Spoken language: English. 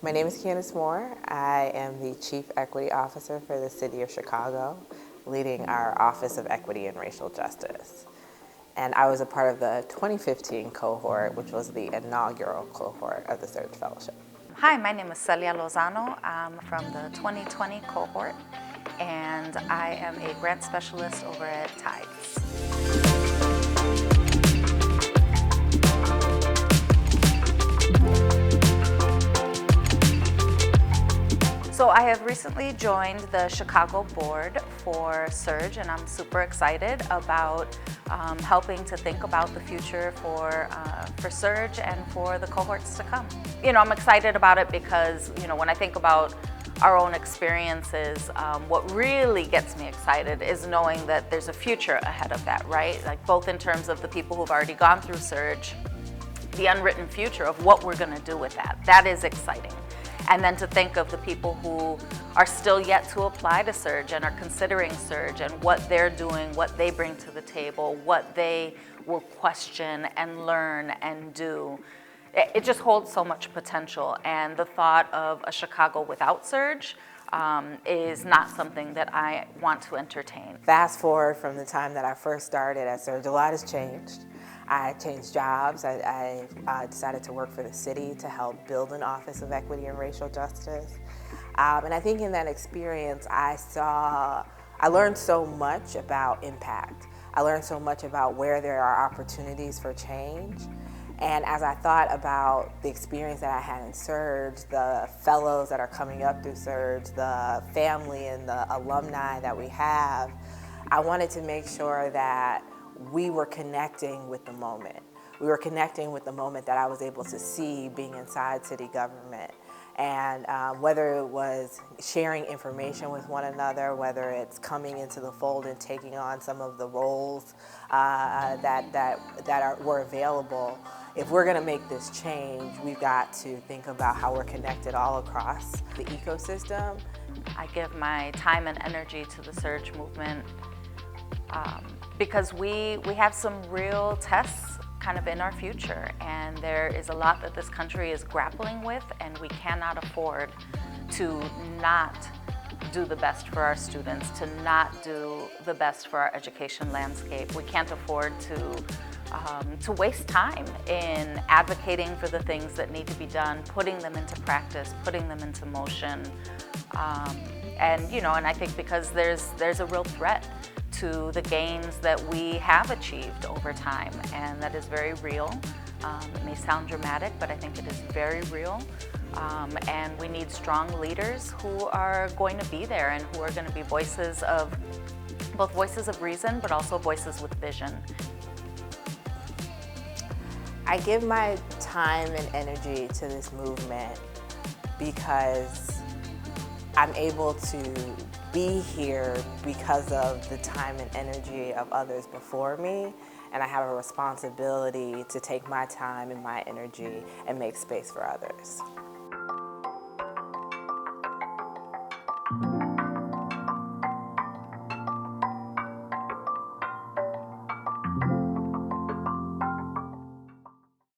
My name is Candace Moore. I am the Chief Equity Officer for the City of Chicago, leading our Office of Equity and Racial Justice. And I was a part of the 2015 cohort, which was the inaugural cohort of the Surge Fellowship. Hi, my name is Celia Lozano. I'm from the 2020 cohort, and I am a grant specialist over at TIDES. So I have recently joined the Chicago board for Surge, and I'm super excited about helping to think about the future for Surge and for the cohorts to come. I'm excited about it because, when I think about our own experiences, what really gets me excited is knowing that there's a future ahead of that, right? Like both in terms of the people who've already gone through Surge, the unwritten future of what we're going to do with that. That is exciting. And then to think of the people who are still yet to apply to Surge and are considering Surge and what they're doing, what they bring to the table, what they will question and learn and do. It just holds so much potential. And the thought of a Chicago without Surge is not something that I want to entertain. Fast forward from the time that I first started at Surge, a lot has changed. I changed jobs. I decided to work for the city to help build an Office of Equity and Racial Justice. And I think in that experience, I learned so much about impact. I learned so much about where there are opportunities for change. And as I thought about the experience that I had in Surge, the fellows that are coming up through Surge, the family and the alumni that we have, I wanted to make sure that we were connecting with the moment. We were connecting with the moment that I was able to see being inside city government. And whether it was sharing information with one another, whether it's coming into the fold and taking on some of the roles were available, if we're gonna make this change, we've got to think about how we're connected all across the ecosystem. I give my time and energy to the Surge movement because we have some real tests kind of in our future, and there is a lot that this country is grappling with, and we cannot afford to not do the best for our students, to not do the best for our education landscape. We can't afford to waste time in advocating for the things that need to be done, putting them into practice, putting them into motion. And I think because there's a real threat to the gains that we have achieved over time, and that is very real. It may sound dramatic, but I think it is very real. And we need strong leaders who are going to be there and who are going to be both voices of reason, but also voices with vision. I give my time and energy to this movement because I'm able to be here because of the time and energy of others before me, and I have a responsibility to take my time and my energy and make space for others.